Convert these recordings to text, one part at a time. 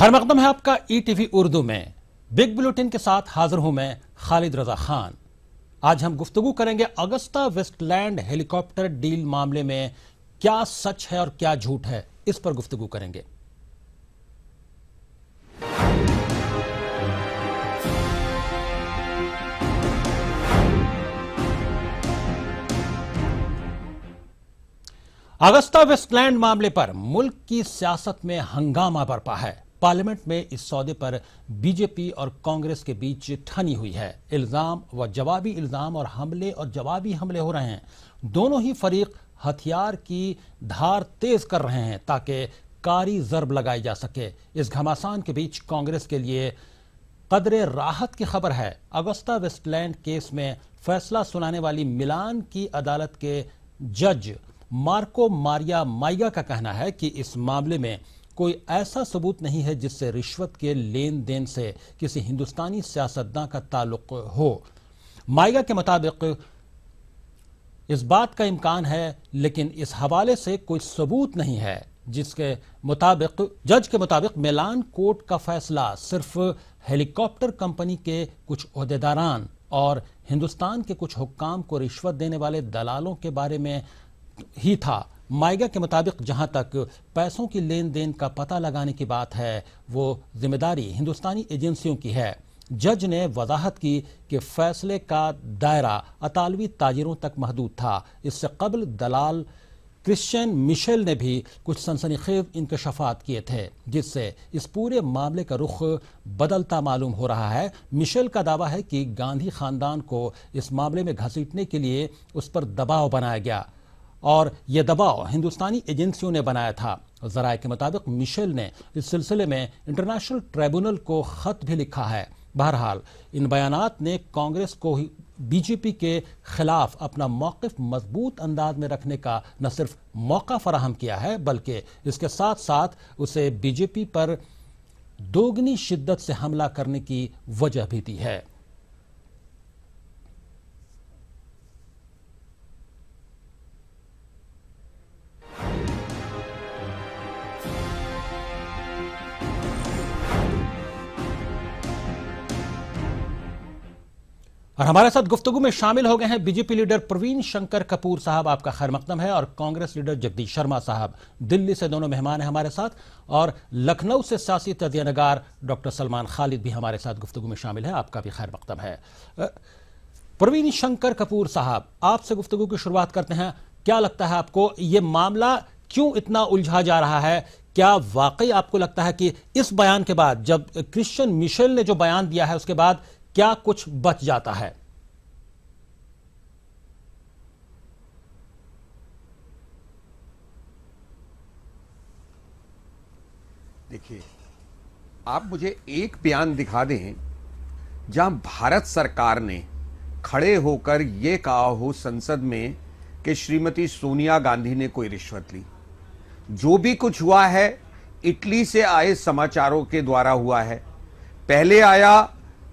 खैर मकदम है आपका ईटीवी उर्दू में। बिग बुलेटिन के साथ हाजिर हूं मैं खालिद रजा खान। आज हम गुफ्तगू करेंगे अगस्ता वेस्टलैंड हेलीकॉप्टर डील मामले में क्या सच है और क्या झूठ है, इस पर गुफ्तगू करेंगे। अगस्ता वेस्टलैंड मामले पर मुल्क की सियासत में हंगामा बरपा है। पार्लियामेंट में इस सौदे पर बीजेपी और कांग्रेस के बीच ठनी हुई है। इल्जाम व जवाबी इल्जाम और जवाबी हमले हो रहे हैं। दोनों ही फरीक हथियार की धार तेज कर रहे हैं ताकि कारी जर्ब लगाई जा सके। इस घमासान के बीच कांग्रेस के लिए कदरे राहत की खबर है। अगस्ता वेस्टलैंड केस में फैसला सुनाने वाली मिलान की अदालत के जज मार्को मारिया माइगा का कहना है कि इस मामले में कोई ऐसा सबूत नहीं है जिससे रिश्वत के लेन देन से किसी हिंदुस्तानी सियासतदान का ताल्लुक हो। माइगा के मुताबिक इस बात का इम्कान है, लेकिन इस हवाले से कोई सबूत नहीं है। जिसके मुताबिक जज के मुताबिक मिलान कोर्ट का फैसला सिर्फ हेलीकॉप्टर कंपनी के कुछ ओहदेदारान और हिंदुस्तान के कुछ हुक्काम को रिश्वत देने वाले दलालों के बारे में ही था। माइगा के मुताबिक जहां तक पैसों की लेन देन का पता लगाने की बात है, वो जिम्मेदारी हिंदुस्तानी एजेंसियों की है। जज ने वजाहत की कि फैसले का दायरा अतालवी ताजिरों तक महदूद था। इससे कबल दलाल क्रिश्चियन मिशेल ने भी कुछ सनसनीखेज इंकशाफात किए थे, जिससे इस पूरे मामले का रुख बदलता मालूम हो रहा है। मिशेल का दावा है कि गांधी खानदान को इस मामले में घसीटने के लिए उस पर दबाव बनाया गया और यह दबाव हिंदुस्तानी एजेंसियों ने बनाया था। जराये के मुताबिक मिशेल ने इस सिलसिले में इंटरनेशनल ट्राइब्यूनल को खत भी लिखा है। बहरहाल इन बयानात ने कांग्रेस को बीजेपी के खिलाफ अपना मौक़िफ़ मजबूत अंदाज में रखने का न सिर्फ मौका फराहम किया है, बल्कि इसके साथ साथ उसे बीजेपी पर दोगुनी शिद्दत से हमला करने की वजह भी दी है। और हमारे साथ गुफ्तगू में शामिल हो गए हैं बीजेपी लीडर प्रवीण शंकर कपूर साहब, आपका खैर मकदम है, और कांग्रेस लीडर जगदीश शर्मा साहब। दिल्ली से दोनों मेहमान हैं हमारे साथ, और लखनऊ से सियासी तजियानगार डॉक्टर सलमान खालिद भी हमारे साथ गुफ्तगू में शामिल है, आपका भी खैर मकदम है। प्रवीण शंकर कपूर साहब, आपसे गुफ्तगू की शुरुआत करते हैं। क्या लगता है आपको, ये मामला क्यों इतना उलझा जा रहा है? क्या वाकई आपको लगता है कि इस बयान के बाद, जब क्रिश्चियन मिशेल ने जो बयान दिया है उसके बाद क्या कुछ बच जाता है? देखिए, आप मुझे एक बयान दिखा दें जहां भारत सरकार ने खड़े होकर यह कहा हो संसद में कि श्रीमती सोनिया गांधी ने कोई रिश्वत ली। जो भी कुछ हुआ है इटली से आए समाचारों के द्वारा हुआ है। पहले आया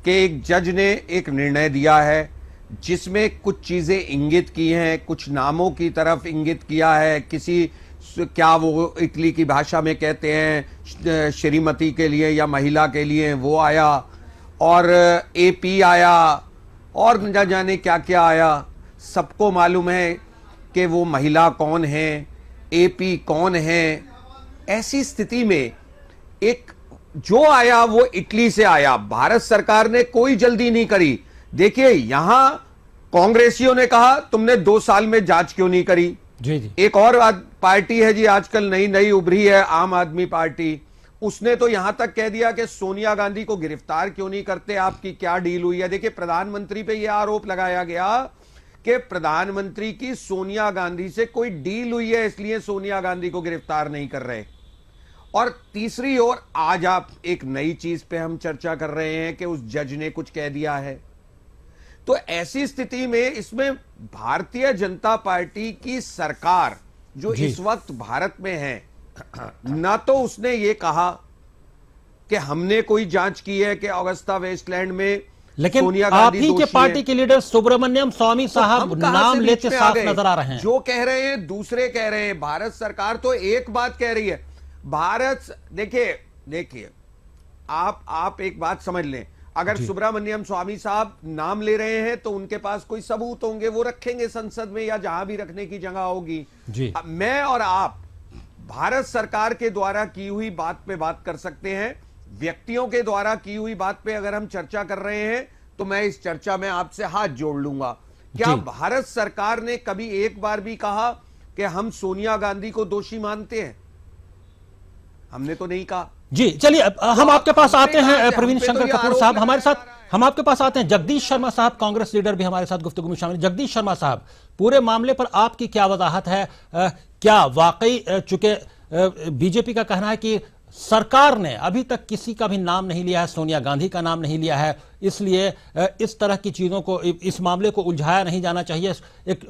कि एक जज ने एक निर्णय दिया है जिसमें कुछ चीजें इंगित की हैं, कुछ नामों की तरफ इंगित किया है। किसी, क्या वो इटली की भाषा में कहते हैं श्रीमती के लिए या महिला के लिए, वो आया, और एपी आया, और न जाने क्या क्या आया। सबको मालूम है कि वो महिला कौन है, एपी कौन है। ऐसी स्थिति में एक जो आया वो इटली से आया। भारत सरकार ने कोई जल्दी नहीं करी। देखिए, यहां कांग्रेसियों ने कहा तुमने 2 साल में जांच क्यों नहीं करी। जी। एक और पार्टी है जी, आजकल नई नई उभरी है, आम आदमी पार्टी। उसने तो यहां तक कह दिया कि सोनिया गांधी को गिरफ्तार क्यों नहीं करते, आपकी क्या डील हुई है। देखिए, प्रधानमंत्री पे यह आरोप लगाया गया कि प्रधानमंत्री की सोनिया गांधी से कोई डील हुई है, इसलिए सोनिया गांधी को गिरफ्तार नहीं कर रहे। और तीसरी ओर आज आप एक नई चीज पे हम चर्चा कर रहे हैं कि उस जज ने कुछ कह दिया है। तो ऐसी स्थिति में इसमें भारतीय जनता पार्टी की सरकार जो इस वक्त भारत में है, ना तो उसने ये कहा कि हमने कोई जांच की है कि अगस्ता वेस्टलैंड में लेकिन सोनिया आप गांधी ही के पार्टी के लीडर सुब्रमण्यम स्वामी साहब नाम लेते साफ नजर आ रहे हैं। जो कह रहे हैं दूसरे कह रहे हैं। भारत सरकार तो एक बात कह रही है। भारत, देखिए आप एक बात समझ लें, अगर सुब्रमण्यम स्वामी साहब नाम ले रहे हैं तो उनके पास कोई सबूत होंगे, वो रखेंगे संसद में या जहां भी रखने की जगह होगी जी। मैं और आप भारत सरकार के द्वारा की हुई बात पे बात कर सकते हैं, व्यक्तियों के द्वारा की हुई बात पे अगर हम चर्चा कर रहे हैं तो मैं इस चर्चा में आपसे हाथ जोड़ लूंगा। क्या भारत सरकार ने कभी एक बार भी कहा कि हम सोनिया गांधी को दोषी मानते हैं? हमने तो नहीं कहा जी। चलिए हम आपके पास आते हैं प्रवीण शंकर कपूर साहब हमारे साथ, हम आपके पास आते हैं। जगदीश शर्मा साहब कांग्रेस लीडर भी हमारे साथ गुफ्तगू में शामिल। जगदीश शर्मा साहब, पूरे मामले पर आपकी क्या वजाहत है? क्या वाकई चूंकि बीजेपी का कहना है कि सरकार ने अभी तक किसी का भी नाम नहीं लिया है, सोनिया गांधी का नाम नहीं लिया है, इसलिए इस तरह की चीजों को, इस मामले को उलझाया नहीं जाना चाहिए, एक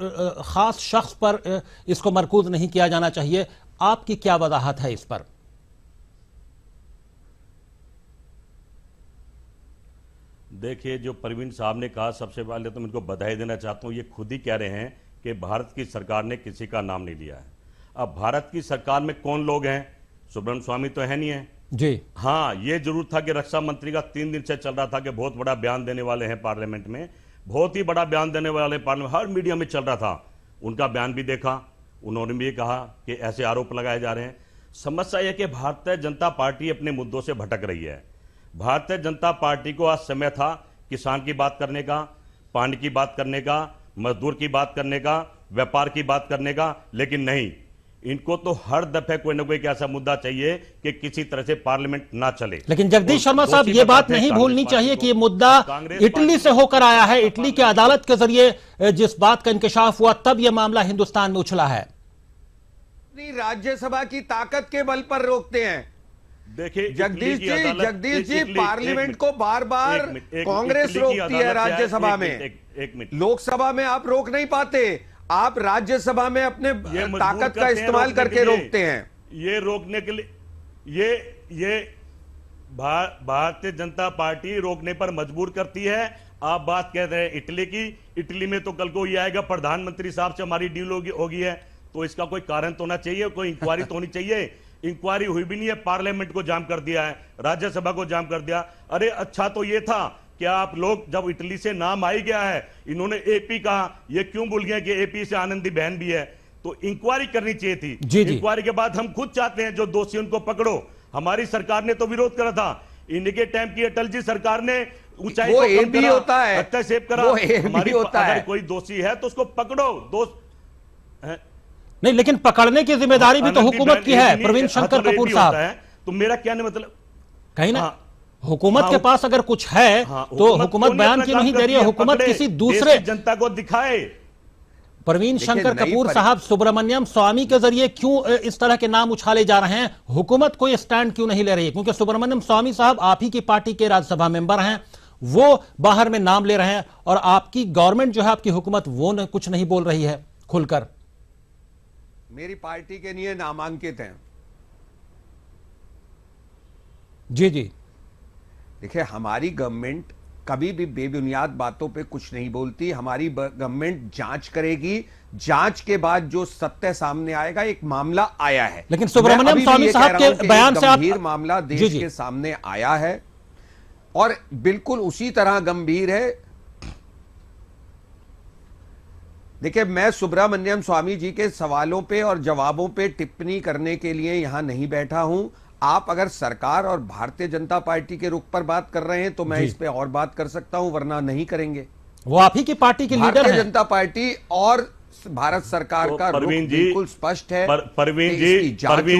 खास शख्स पर इसको मरकूज नहीं किया जाना चाहिए। आपकी क्या वजाहत है इस पर? देखिए, जो परवीन साहब ने कहा, सबसे पहले तो मैं इनको बधाई देना चाहता हूं। ये खुद ही कह रहे हैं कि भारत की सरकार ने किसी का नाम नहीं लिया है। अब भारत की सरकार में कौन लोग हैं? सुब्रमण्यम स्वामी तो है नहीं है जी। हाँ, ये जरूर था कि रक्षा मंत्री का 3 दिन से चल रहा था कि बहुत बड़ा बयान देने वाले हैं पार्लियामेंट में, बहुत ही बड़ा बयान देने वाले पार्लियामेंट, हर मीडिया में चल रहा था। उनका बयान भी देखा, उन्होंने भी कहा कि ऐसे आरोप लगाए जा रहे हैं। समस्या यह कि भारतीय जनता पार्टी अपने मुद्दों से भटक रही है। भारतीय जनता पार्टी को आज समय था किसान की बात करने का, पानी की बात करने का, मजदूर की बात करने का, व्यापार की बात करने का, लेकिन नहीं, इनको तो हर दफे कोई ना कोई ऐसा मुद्दा चाहिए कि किसी तरह से पार्लियामेंट ना चले। लेकिन जगदीश शर्मा साहब, ये बात नहीं भूलनी चाहिए कि ये मुद्दा इटली से होकर आया है। इटली की अदालत के जरिए जिस बात का इंकशाफ हुआ, तब यह मामला हिंदुस्तान में उछला है। राज्यसभा की ताकत के बल पर रोकते हैं। देखिए जगदीश जी, पार्लियामेंट को बार बार कांग्रेस रोकती है राज्यसभा में, एक मिनट, लोकसभा में आप रोक नहीं पाते, आप राज्यसभा में अपने ताकत का इस्तेमाल करके रोकते हैं। ये रोकने के लिए ये भारतीय जनता पार्टी रोकने पर मजबूर करती है। आप बात कह रहे हैं इटली की, इटली में तो कल को ये आएगा प्रधानमंत्री साहब से हमारी डील होगी है, तो इसका कोई कारण तो होना चाहिए, कोई इंक्वायरी तो होनी चाहिए। इंक्वायरी हुई भी नहीं है, पार्लियामेंट को जाम कर दिया है, राज्यसभा को जाम कर दिया। अरे अच्छा तो ये था कि आप लोग, जब इटली से नाम आ ही गया है, इन्होंने एपी कहा, ये क्यों भूल गए कि एपी से आनंदी बहन भी है, तो इंक्वायरी करनी चाहिए थी। इंक्वायरी के बाद हम खुद चाहते हैं जो दोषी उनको पकड़ो। हमारी सरकार ने तो विरोध करा था, इनके टाइम की अटल जी सरकार ने ऊंचाई को कम करा, होता है, हस्तक्षेप करा। हमारी अगर कोई दोषी है तो उसको पकड़ो। दोष नहीं, लेकिन पकड़ने की जिम्मेदारी भी तो हुकूमत की है प्रवीण शंकर कपूर साहब। तो मेरा कहने मतलब कहीं ना हुकूमत के पास अगर कुछ है तो हुकूमत बयान क्यों नहीं दे रही है? हुकूमत किसी दूसरे जनता को दिखाए। प्रवीण शंकर कपूर साहब, सुब्रमण्यम स्वामी के जरिए क्यों इस तरह के नाम उछाले जा रहे हैं? हुकूमत कोई स्टैंड क्यों नहीं ले रही है? क्योंकि सुब्रमण्यम स्वामी साहब आप ही की पार्टी के राज्यसभा मेंबर हैं, वो बाहर में नाम ले रहे हैं, और आपकी गवर्नमेंट जो है, आपकी हुकूमत, वो कुछ नहीं बोल रही है खुलकर। मेरी पार्टी के लिए नामांकित हैं। जी जी। देखिए, हमारी गवर्नमेंट कभी भी बेबुनियाद बातों पे कुछ नहीं बोलती। हमारी गवर्नमेंट जांच करेगी, जांच के बाद जो सत्य सामने आएगा, एक मामला आया है, लेकिन सुब्रमण्यम स्वामी साहब के बयान से आप, गंभीर मामला देश के सामने आया है और बिल्कुल उसी तरह गंभीर है। देखिए, मैं सुब्रमण्यम स्वामी जी के सवालों पे और जवाबों पे टिप्पणी करने के लिए यहां नहीं बैठा हूं। आप अगर सरकार और भारतीय जनता पार्टी के रुख पर बात कर रहे हैं तो मैं इस पे और बात कर सकता हूं, वरना नहीं करेंगे। वो आप ही की पार्टी के लीडर हैं। भारतीय जनता पार्टी और भारत सरकार का रुख बिल्कुल स्पष्ट है। परवीन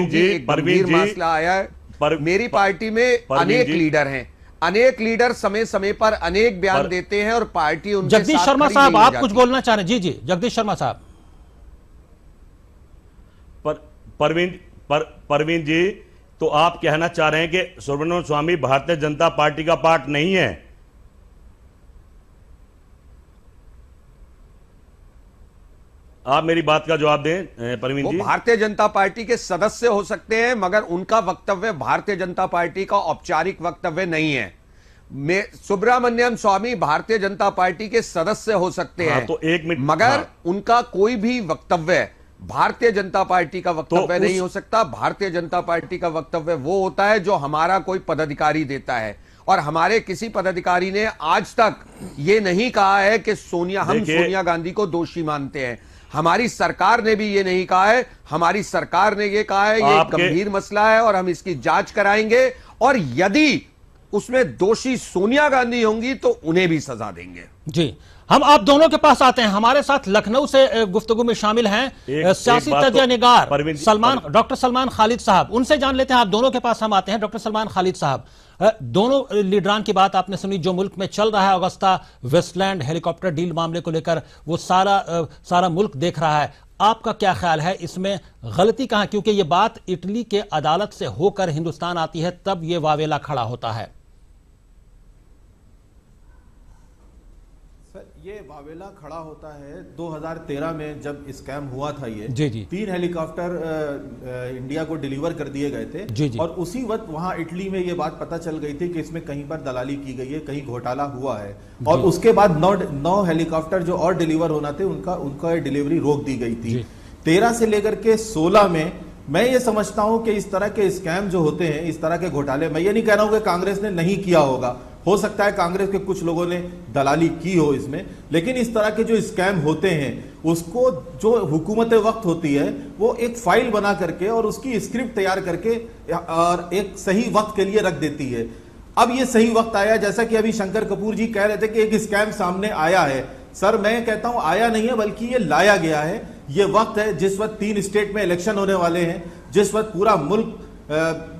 जी, मसला आया है। मेरी पार्टी में अनेक लीडर हैं, अनेक लीडर समय समय पर अनेक बयान देते हैं और पार्टी उनके साथ। जगदीश शर्मा साहब, आप कुछ बोलना चाह रहे हैं? जी जी, जगदीश शर्मा साहब। परवीन जी, तो आप कहना चाह रहे हैं कि सुब्रमण्यम स्वामी भारतीय जनता पार्टी का पार्ट नहीं है? आप मेरी बात का जवाब दें परवीन जी। भारतीय जनता पार्टी के सदस्य हो सकते हैं, मगर उनका वक्तव्य भारतीय जनता पार्टी का औपचारिक वक्तव्य नहीं है। सुब्रमण्यम स्वामी भारतीय जनता पार्टी के सदस्य हो सकते हैं, तो एक मिनट, मगर उनका कोई भी वक्तव्य भारतीय जनता पार्टी का वक्तव्य तो नहीं हो सकता। भारतीय जनता पार्टी का वक्तव्य वो होता है जो हमारा कोई पदाधिकारी देता है, और हमारे किसी पदाधिकारी ने आज तक ये नहीं कहा है कि हम सोनिया गांधी को दोषी मानते हैं। हमारी सरकार ने भी ये नहीं कहा है। हमारी सरकार ने ये कहा है ये एक गंभीर मसला है और हम इसकी जांच कराएंगे, और यदि उसमें दोषी सोनिया गांधी होंगी तो उन्हें भी सजा देंगे। जी, हम आप दोनों के पास आते हैं। हमारे साथ लखनऊ से गुफ्तगू में शामिल हैं सियासी तज्ञ निगार डॉक्टर सलमान खालिद साहब। उनसे जान लेते हैं। आप दोनों के पास हम आते हैं। डॉक्टर सलमान खालिद साहब, दोनों लीडरान की बात आपने सुनी। जो मुल्क में चल रहा है अगस्ता वेस्टलैंड हेलीकॉप्टर डील मामले को लेकर, वो सारा मुल्क देख रहा है। आपका क्या ख्याल है, इसमें गलती कहां? क्योंकि ये बात इटली के अदालत से होकर हिंदुस्तान आती है, तब ये वावेला खड़ा होता है। ये वावेला खड़ा होता है 2013 में जब स्कैम हुआ था। ये जी जी 3 हेलीकॉप्टर इंडिया को डिलीवर कर दिए गए थे। जी जी। और उसी वक्त वहां इटली में ये बात पता चल गई थी कि इसमें कहीं पर दलाली की गई है, कहीं घोटाला हुआ है। और उसके बाद 9 हेलीकॉप्टर जो और डिलीवर होना थे उनका डिलीवरी रोक दी गई थी। 13 से लेकर के 16 में मैं ये समझता हूं कि इस तरह के स्कैम जो होते हैं, इस तरह के घोटाले, मैं ये नहीं कह रहा हूं कि कांग्रेस ने नहीं किया होगा, हो सकता है कांग्रेस के कुछ लोगों ने दलाली की हो इसमें, लेकिन इस तरह के जो स्कैम होते हैं उसको जो हुकूमत वक्त होती है वो एक फाइल बना करके और उसकी स्क्रिप्ट तैयार करके और एक सही वक्त के लिए रख देती है। अब ये सही वक्त आया, जैसा कि अभी शंकर कपूर जी कह रहे थे कि एक स्कैम सामने आया है। सर मैं कहता हूं आया नहीं है, बल्कि ये लाया गया है। ये वक्त है जिस वक्त 3 स्टेट में इलेक्शन होने वाले हैं, जिस वक्त पूरा मुल्क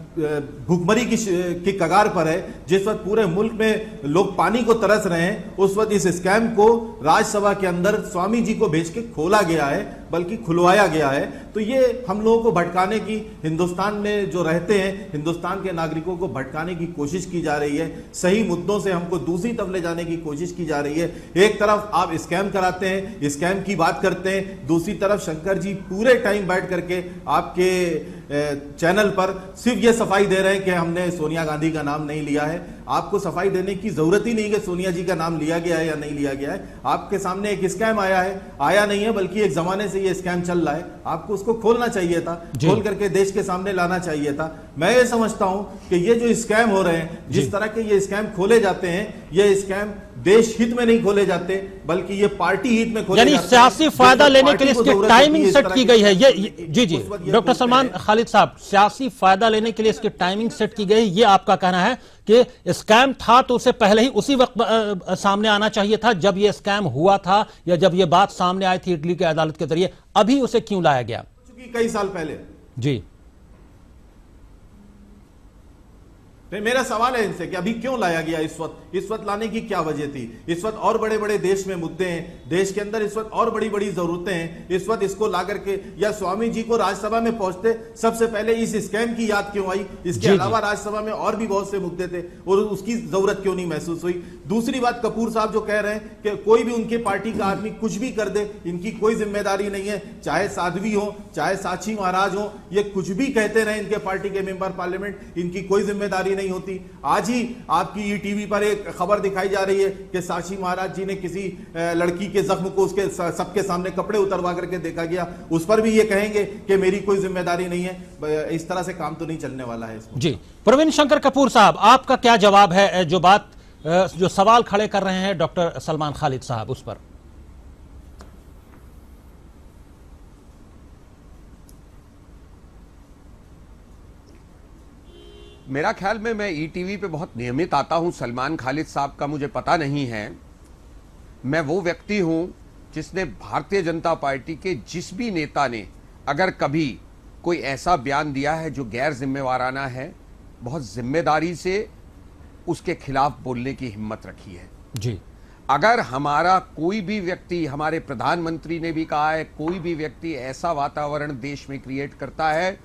भूखमरी की कगार पर है, जिस वक्त पूरे मुल्क में लोग पानी को तरस रहे हैं, उस वक्त इस स्कैम को राज्यसभा के अंदर स्वामी जी को भेज के खोला गया है, बल्कि खुलवाया गया है। तो ये हम लोगों को भटकाने की, हिंदुस्तान में जो रहते हैं हिंदुस्तान के नागरिकों को भटकाने की कोशिश की जा रही है। सही मुद्दों से हमको दूसरी तरफ ले जाने की कोशिश की जा रही है। एक तरफ आप स्कैम कराते हैं, स्कैम की बात करते हैं, दूसरी तरफ शंकर जी पूरे टाइम बैठ करके आपके चैनल पर सिर्फ ये सफाई दे रहे हैं कि हमने सोनिया गांधी का नाम नहीं लिया है। आपको सफाई देने की जरूरत ही नहीं कि सोनिया जी का नाम लिया गया है या नहीं लिया गया है। आपके सामने एक स्कैम आया नहीं है, बल्कि एक जमाने से ये स्कैम चल रहा है। आपको उसको खोलना चाहिए था, खोल करके देश के सामने लाना चाहिए था। मैं ये समझता हूं कि ये जो स्कैम हो रहे हैं, जिस तरह के ये स्कैम खोले जाते हैं, ये स्कैम देश हित में नहीं खोले जाते, बल्कि ये पार्टी हित में खोले जाते हैं। यानी सियासी फायदा लेने के लिए इसकी टाइमिंग सेट की गई है। ये जी जी डॉक्टर सलमान खालिद साहब, सियासी फायदा लेने के लिए इसकी टाइमिंग सेट की गई, ये आपका कहना है कि स्कैम था तो उसे पहले ही उसी वक्त सामने आना चाहिए था जब ये स्कैम हुआ था, या जब ये बात सामने आई थी इटली के अदालत के जरिए, अभी उसे क्यों लाया गया? कई साल पहले। जी मेरा सवाल है इनसे कि अभी क्यों लाया गया इस वक्त लाने की क्या वजह थी? इस वक्त और बड़े बड़े देश में मुद्दे हैं, देश के अंदर इस वक्त और बड़ी बड़ी जरूरतें हैं। इस वक्त इसको ला करके, या स्वामी जी को राज्यसभा में पहुंचते सबसे पहले इस स्कैम की याद क्यों आई? इसके अलावा राज्यसभा में और भी बहुत से मुद्दे थे और उसकी जरूरत क्यों नहीं महसूस हुई? दूसरी बात, कपूर साहब जो कह रहे हैं कि कोई भी उनके पार्टी का आदमी कुछ भी कर दे, इनकी कोई जिम्मेदारी नहीं है, चाहे साध्वी हो, चाहे साक्षी महाराज हो, ये कुछ भी कहते रहे, इनके पार्टी के मेंबर पार्लियामेंट, इनकी कोई जिम्मेदारी नहीं होती। आज ही आपकी ईटीवी पर एक खबर दिखाई जा रही है कि साक्षी महाराज जी ने किसी लड़की के जख्म को उसके सबके सामने कपड़े उतरवा करके देखा गया, उस पर भी ये कहेंगे कि मेरी कोई जिम्मेदारी नहीं है। इस तरह से काम तो नहीं चलने वाला है इसमें। जी प्रवीण शंकर कपूर साहब, आपका क्या जवाब है जो सवाल खड़े कर रहे हैं डॉक्टर सलमान खालिद साहब उस पर? मेरा ख्याल में, मैं ईटीवी पे बहुत नियमित आता हूं। सलमान खालिद साहब का मुझे पता नहीं है। मैं वो व्यक्ति हूं जिसने भारतीय जनता पार्टी के जिस भी नेता ने अगर कभी कोई ऐसा बयान दिया है जो गैर जिम्मेवाराना है, बहुत जिम्मेदारी से उसके खिलाफ बोलने की हिम्मत रखी है। जी अगर हमारा कोई भी व्यक्ति, हमारे प्रधानमंत्री ने भी कहा है, कोई भी व्यक्ति ऐसा वातावरण देश में क्रिएट करता है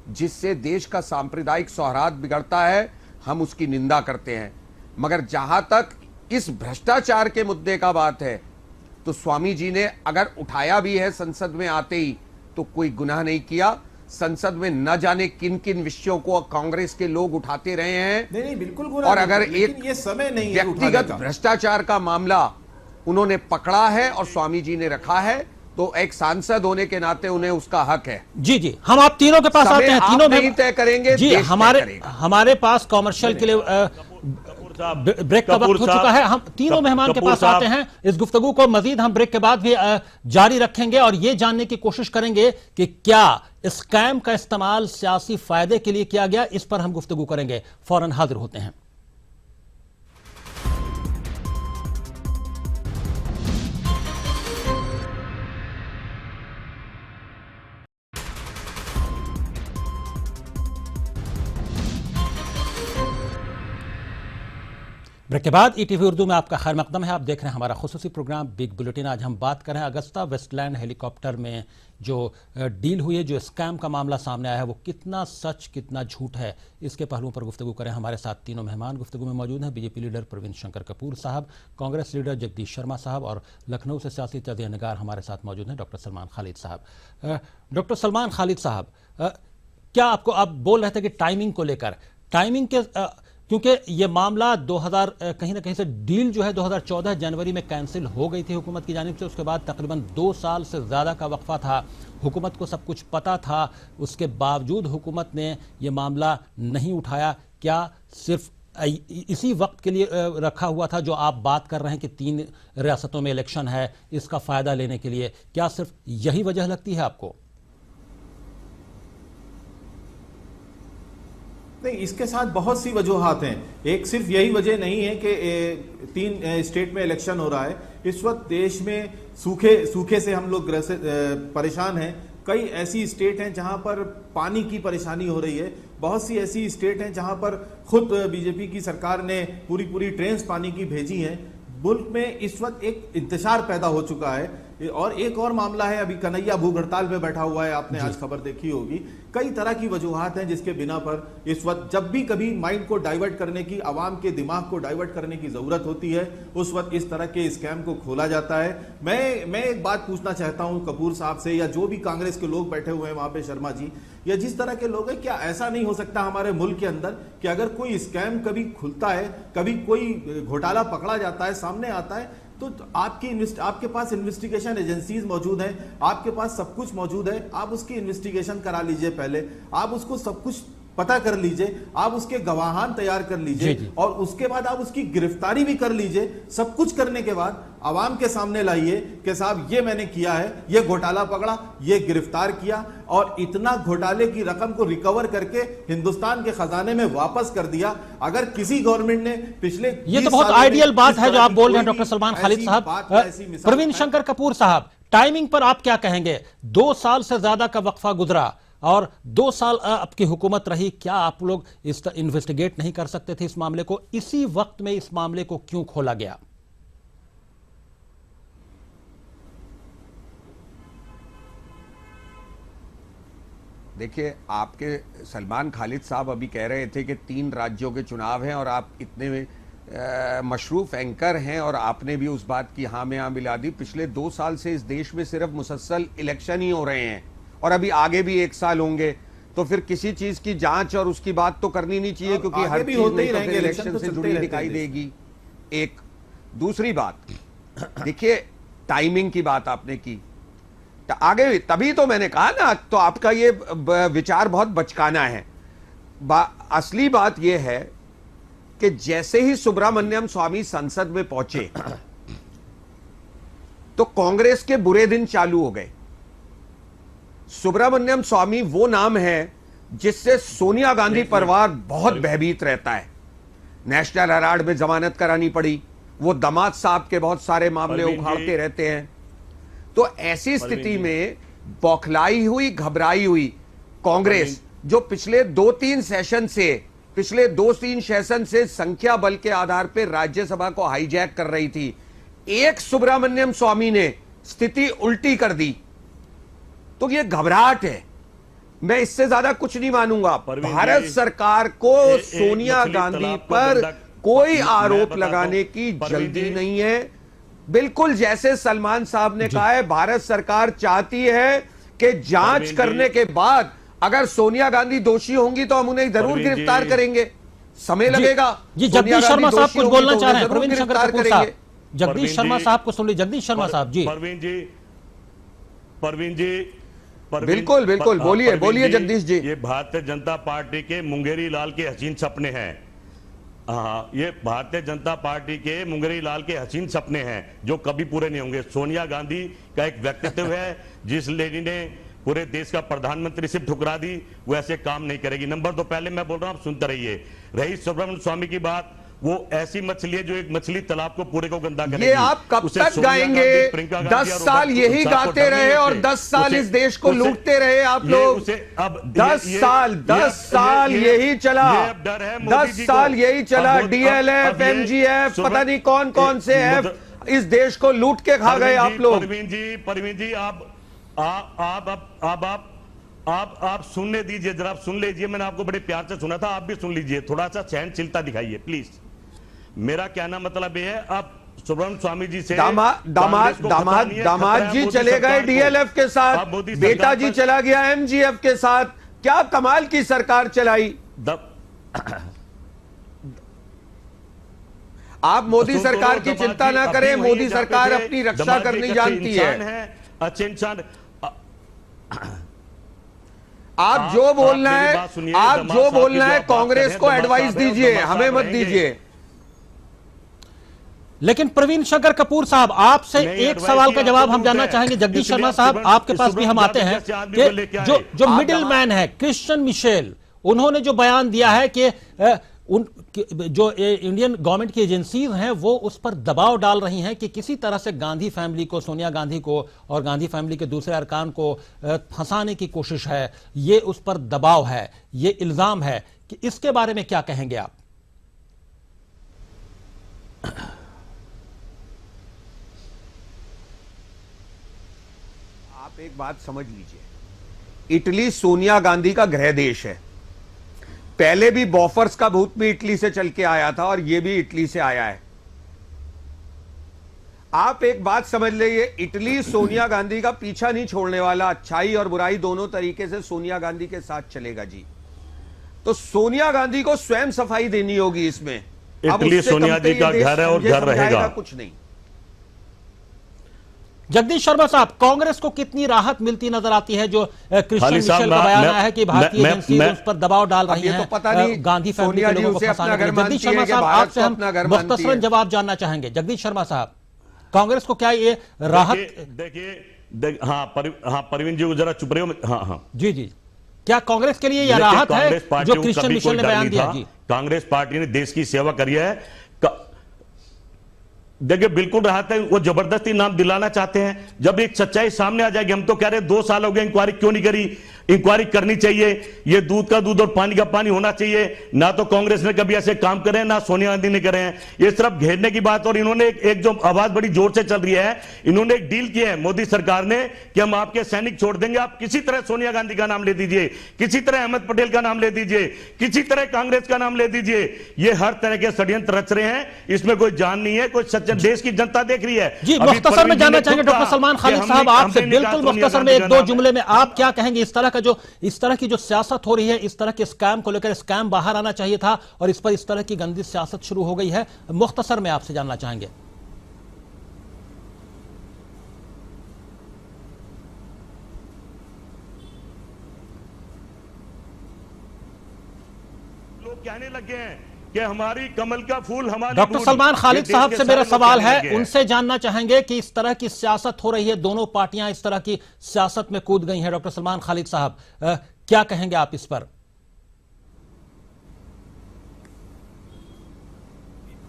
जिससे देश का सांप्रदायिक सौहार्द बिगड़ता है, हम उसकी निंदा करते हैं। मगर जहां तक इस भ्रष्टाचार के मुद्दे का बात है, तो स्वामी जी ने अगर उठाया भी है संसद में आते ही, तो कोई गुनाह नहीं किया। संसद में न जाने किन किन विषयों को कांग्रेस के लोग उठाते रहे हैं। नहीं, बिल्कुल गुनाह और अगर नहीं, एक ये समय नहीं है व्यक्तिगत भ्रष्टाचार का मामला उन्होंने पकड़ा है और स्वामी जी ने रखा है, तो एक सांसद होने के नाते उन्हें उसका हक है। जी जी, हम आप तीनों के पास समय आते हैं, आप तीनों नहीं तय करेंगे, जी, देश तय हमारे करेगा। हमारे पास कॉमर्शियल के लिए ब्रेक का वक्त हो चुका है। हम तीनों मेहमान के पास आते हैं। इस गुफ्तगू को मजीद हम ब्रेक के बाद भी जारी रखेंगे और यह जानने की कोशिश करेंगे कि क्या स्कैम का इस्तेमाल सियासी फायदे के लिए किया गया, इस पर हम गुफ्तगू करेंगे। फौरन हाजिर होते हैं। ब्रेक के बाद ईटीवी उर्दू में आपका खैर मकदम है। आप देख रहे हैं हमारा खुसूसी प्रोग्राम बिग बुलेटिन। आज हम बात कर रहे हैं अगस्ता वेस्टलैंड हेलीकॉप्टर में जो डील हुई है, जो स्कैम का मामला सामने आया है, वो कितना सच कितना झूठ है, इसके पहलुओं पर गुफ्तगू करें। हमारे साथ तीनों मेहमान गुफ्तगू में मौजूद हैं। बीजेपी लीडर प्रवीण शंकर कपूर साहब, कांग्रेस लीडर जगदीश शर्मा साहब और लखनऊ से सियासी तजज़िया निगार हमारे साथ मौजूद हैं डॉक्टर सलमान खालिद साहब। डॉक्टर सलमान खालिद साहब, क्या आपको, आप बोल रहे थे कि टाइमिंग को लेकर, टाइमिंग के क्योंकि ये मामला 2000 कहीं ना कहीं से डील जो है 2014 जनवरी में कैंसिल हो गई थी हुकूमत की जानिब से। उसके बाद तकरीबन 2 साल से ज़्यादा का वक्फा था। हुकूमत को सब कुछ पता था, उसके बावजूद हुकूमत ने ये मामला नहीं उठाया। क्या सिर्फ इसी वक्त के लिए रखा हुआ था जो आप बात कर रहे हैं कि 3 रियासतों में इलेक्शन है, इसका फ़ायदा लेने के लिए? क्या सिर्फ यही वजह लगती है आपको? नहीं, इसके साथ बहुत सी वजूहात हैं। एक सिर्फ यही वजह नहीं है कि 3 स्टेट में इलेक्शन हो रहा है। इस वक्त देश में सूखे से हम लोग परेशान हैं। कई ऐसी स्टेट हैं जहां पर पानी की परेशानी हो रही है। बहुत सी ऐसी स्टेट हैं जहां पर खुद बीजेपी की सरकार ने पूरी ट्रेन्स पानी की भेजी हैं। मुल्क में इस वक्त एक इंतशार पैदा हो चुका है। और एक और मामला है, अभी कन्हैया भूख हड़ताल पे बैठा हुआ है, आपने आज खबर देखी होगी। कई तरह की वजूहात हैं जिसके बिना पर इस वक्त जब भी कभी माइंड को डाइवर्ट करने की, आवाम के दिमाग को डाइवर्ट करने की जरूरत होती है, उस वक्त इस तरह के स्कैम को खोला जाता है। मैं एक बात पूछना चाहता हूं कपूर साहब से, या जो भी कांग्रेस के लोग बैठे हुए हैं वहां पे, शर्मा जी, या जिस तरह के लोग हैं, क्या ऐसा नहीं हो सकता हमारे मुल्क के अंदर कि अगर कोई स्कैम कभी खुलता है, कभी कोई घोटाला पकड़ा जाता है, सामने आता है, तो आपके पास इन्वेस्टिगेशन एजेंसीज मौजूद हैं, आपके पास सब कुछ मौजूद है। आप उसकी इन्वेस्टिगेशन करा लीजिए, पहले आप उसको सब कुछ पता कर लीजिए, आप उसके गवाहान तैयार कर लीजिए और उसके बाद आप उसकी गिरफ्तारी भी कर लीजिए। सब कुछ करने के बाद आवाम के सामने लाइए कि साहब ये मैंने किया है, ये घोटाला पकड़ा, ये गिरफ्तार किया और इतना घोटाले की रकम को रिकवर करके हिंदुस्तान के खजाने में वापस कर दिया। अगर किसी गवर्नमेंट ने पिछले, ये तो बहुत आइडियल बात है जो आप बोल रहे हैं डॉक्टर सलमान खालिद साहब। प्रवीण शंकर कपूर साहब, टाइमिंग पर आप क्या कहेंगे? 2 साल से ज्यादा का वक्फा गुजरा और 2 साल आपकी हुकूमत रही, क्या आप लोग इस इन्वेस्टिगेट नहीं कर सकते थे इस मामले को? इसी वक्त में इस मामले को क्यों खोला गया? देखिए, आपके सलमान खालिद साहब अभी कह रहे थे कि 3 राज्यों के चुनाव हैं और आप इतने मशरूफ एंकर हैं और आपने भी उस बात की हाँ में हाँ मिला दी। पिछले 2 साल से इस देश में सिर्फ मुसलसल इलेक्शन ही हो रहे हैं और अभी आगे भी 1 साल होंगे, तो फिर किसी चीज की जांच और उसकी बात तो करनी नहीं चाहिए, क्योंकि हर चीज में तो फिर इलेक्शन से जुड़ी दिखाई देगी। एक दूसरी बात, देखिए टाइमिंग की बात आपने की, आगे तभी तो मैंने कहा ना, तो आपका ये विचार बहुत बचकाना है। असली बात यह है कि जैसे ही सुब्रमण्यम स्वामी संसद में पहुंचे तो कांग्रेस के बुरे दिन चालू हो गए। सुब्रमण्यम स्वामी वो नाम है जिससे सोनिया गांधी परिवार बहुत भयभीत रहता है। नेशनल हेराल्ड में जमानत करानी पड़ी, वो दामाद साहब के बहुत सारे मामले उखाड़ते रहते हैं। तो ऐसी स्थिति में बौखलाई हुई, घबराई हुई कांग्रेस, जो पिछले 2-3 सेशन से संख्या बल के आधार पर राज्यसभा को हाईजैक कर रही थी, एक सुब्रमण्यम स्वामी ने स्थिति उल्टी कर दी। तो ये घबराहट है, मैं इससे ज्यादा कुछ नहीं मानूंगा। भारत सरकार को सोनिया गांधी पर कोई आरोप लगाने की जल्दी नहीं है। बिल्कुल जैसे सलमान साहब ने कहा है, भारत सरकार चाहती है कि जांच करने के बाद अगर सोनिया गांधी दोषी होंगी तो हम उन्हें जरूर गिरफ्तार करेंगे। समय लगेगा। जी, जगदीश शर्मा साहब कुछ बोलना चाह रहे हैं। प्रवीण शंकर कपूर साहब, जगदीश शर्मा साहब को सुन लीजिए। जगदीश शर्मा साहब जी। परवीन जी, परवीन जी, बिल्कुल बिल्कुल, बोलिए बोलिए जगदीश जी। ये भारतीय जनता पार्टी के मुंगेरी लाल के हसीन सपने हैं। हाँ, ये भारतीय जनता पार्टी के मुंगेरी लाल के हसीन सपने हैं जो कभी पूरे नहीं होंगे। सोनिया गांधी का एक व्यक्तित्व है, जिस लेडी ने पूरे देश का प्रधानमंत्री सिर्फ ठुकरा दी, वो ऐसे काम नहीं करेगी। नंबर 2, पहले मैं बोल रहा हूं, आप सुनते रहिए। रही सुब्रमण्यम स्वामी की बात, वो ऐसी मछली है जो एक मछली तालाब को पूरे को गंदा करेगी। ये आप कब तक गाएंगे? 10 साल यही गाते रहे और 10 साल इस देश को लूटते रहे आप लोग। अब 10 साल यही चला, 10 साल यही चला। डीएलएफ, एमजीएफ, पता नहीं कौन कौन से एफ इस देश को लूट के खा गए आप लोग। परवीन जी, आप सुनने दीजिए जरा, आप सुन लीजिए। मैंने आपको बड़े प्यार से सुना था, आप भी सुन लीजिए। थोड़ा सा सहनशीलता दिखाइए प्लीज। मेरा कहना मतलब ये है, आप सुब्रमण्यम स्वामी जी से दामाद जी चले गए डीएलएफ के साथ, बेटा जी चला गया एमजीएफ के साथ। क्या कमाल की सरकार चलाई। आप मोदी सरकार की चिंता ना करें, मोदी सरकार अपनी रक्षा करनी जानती है। अच्छे इंसान, आप जो बोलना है कांग्रेस को एडवाइस दीजिए, हमें मत दीजिए। लेकिन प्रवीण शंकर कपूर साहब, आपसे एक सवाल का जवाब हम जानना चाहेंगे। जगदीश शर्मा साहब, आपके पास भी हम आते हैं कि जो मिडिल मैन है क्रिश्चियन मिशेल, उन्होंने जो बयान दिया है कि जो इंडियन गवर्नमेंट की एजेंसीज हैं वो उस पर दबाव डाल रही हैं कि किसी तरह से गांधी फैमिली को, सोनिया गांधी को और गांधी फैमिली के दूसरे अरकान को फंसाने की कोशिश है। ये उस पर दबाव है, ये इल्जाम है। कि इसके बारे में क्या कहेंगे आप? आप एक बात समझ लीजिए, इटली सोनिया गांधी का गृह देश है। पहले भी बॉफर्स का भूत भी इटली से चल के आया था और यह भी इटली से आया है। आप एक बात समझ लीजिए, इटली सोनिया गांधी का पीछा नहीं छोड़ने वाला। अच्छाई और बुराई दोनों तरीके से सोनिया गांधी के साथ चलेगा जी। तो सोनिया गांधी को स्वयं सफाई देनी होगी इसमें। इटली सोनिया जी का घर है और घर रहेगा, कुछ नहीं। जगदीश शर्मा साहब, कांग्रेस को कितनी राहत मिलती नजर आती है जो क्रिश्चियन मिशेल का बयान आया है कि भारतीय एजेंसी उस पर दबाव डाल रही हैं, तो पता नहीं गांधी फैमिली के लोगों को फंसाने के लिए। जगदीश शर्मा साहब, आपसे हम मुख्तसरन जवाब जानना चाहेंगे। जगदीश शर्मा साहब, कांग्रेस को क्या ये राहत? देखिए, हाँ परवीन जी जरा चुप रहे हो। हाँ जी, क्या कांग्रेस के लिए यह राहत है जो क्रिश्चियन मिशेल ने बयान दिया? जी, कांग्रेस पार्टी ने देश की सेवा करी है। देखिए, बिल्कुल राहत है। वो जबरदस्ती नाम दिलाना चाहते हैं। जब एक सच्चाई सामने आ जाएगी, हम तो कह रहे हैं 2 साल हो गए, इंक्वायरी क्यों नहीं करी? इंक्वायरी करनी चाहिए। ये दूध का दूध और पानी का पानी होना चाहिए। ना तो कांग्रेस ने कभी ऐसे काम करे, ना सोनिया गांधी ने करे हैं। ये सिर्फ घेरने की बात। और इन्होंने एक जो आवाज बड़ी जोर से चल रही है, इन्होंने एक डील किया है मोदी सरकार ने कि हम आपके सैनिक छोड़ देंगे, आप किसी तरह सोनिया गांधी का नाम ले दीजिए, किसी तरह अहमद पटेल का नाम ले दीजिए, किसी तरह कांग्रेस का नाम ले दीजिए। ये हर तरह के षड्यंत्र रच रहे हैं। इसमें कोई जान नहीं है, कोई सच्चा देश की जनता देख रही है। जी, मुख्तसर में जानना चाहेंगे डॉक्टर सलमान खालिद साहब आपसे, बिल्कुल मुख्तसर में 1-2 जुमले में आप क्या कहेंगे? इस तरह की जो सियासत हो रही है, इस तरह के स्कैम को लेकर, स्कैम बाहर आना चाहिए था और इस पर इस तरह की गंदी सियासत शुरू हो गई है। मुख्तसर में आपसे जानना चाहेंगे। लोग कहने लगे हैं कि हमारी कमल का फूल हमारी। डॉक्टर सलमान खालिद साहब से मेरा सवाल है, उनसे जानना चाहेंगे कि इस तरह की सियासत हो रही है, दोनों पार्टियां इस तरह की सियासत में कूद गई हैं। डॉक्टर सलमान खालिद साहब, क्या कहेंगे आप इस पर?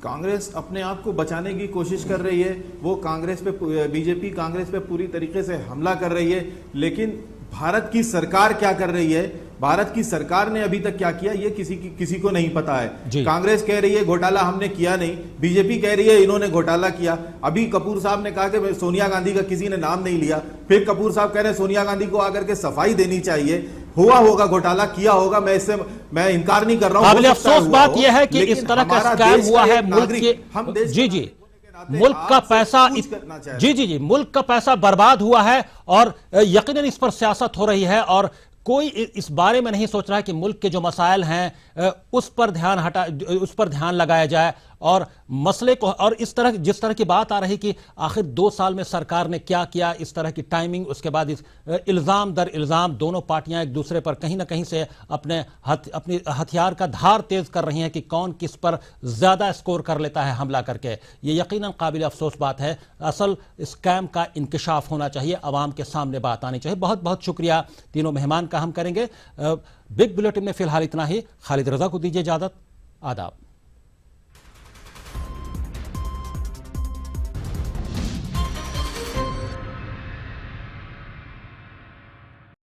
कांग्रेस अपने आप को बचाने की कोशिश कर रही है। वो कांग्रेस पे, बीजेपी कांग्रेस पे पूरी तरीके से हमला कर रही है। लेकिन भारत की सरकार क्या कर रही है, भारत की सरकार ने अभी तक क्या किया, ये किसी को नहीं पता है। कांग्रेस कह रही है घोटाला हमने किया नहीं, बीजेपी कह रही है इन्होंने घोटाला किया। अभी कपूर साहब ने कहा कि सोनिया गांधी का किसी ने नाम नहीं लिया, फिर कपूर साहब कह रहे हैं सोनिया गांधी को आकर के सफाई देनी चाहिए। हुआ होगा घोटाला, किया होगा, मैं इनकार नहीं कर रहा हूं। अफसोस बात यह है कि इस तरह का स्कैम हुआ है मुल्क के, हम जी मुल्क का पैसा, जी मुल्क का पैसा बर्बाद हुआ है और यकीनन इस पर सियासत हो रही है और कोई इस बारे में नहीं सोच रहा है कि मुल्क के जो मसाइल हैं उस पर ध्यान लगाया जाए और मसले को, और इस तरह जिस तरह की बात आ रही कि आखिर 2 साल में सरकार ने क्या किया, इस तरह की टाइमिंग, उसके बाद इस इल्जाम दर इल्जाम दोनों पार्टियां एक दूसरे पर कहीं ना कहीं से अपने अपनी हथियार का धार तेज कर रही हैं कि कौन किस पर ज्यादा स्कोर कर लेता है हमला करके। ये यकीनन काबिल अफसोस बात है। असल स्कैम का इंकशाफ होना चाहिए, आवाम के सामने बात आनी चाहिए। बहुत बहुत शुक्रिया तीनों मेहमान का हम करेंगे। बिग बुलेटिन में फिलहाल इतना ही। खालिद रजा को दीजिए इजाजत। आदाब।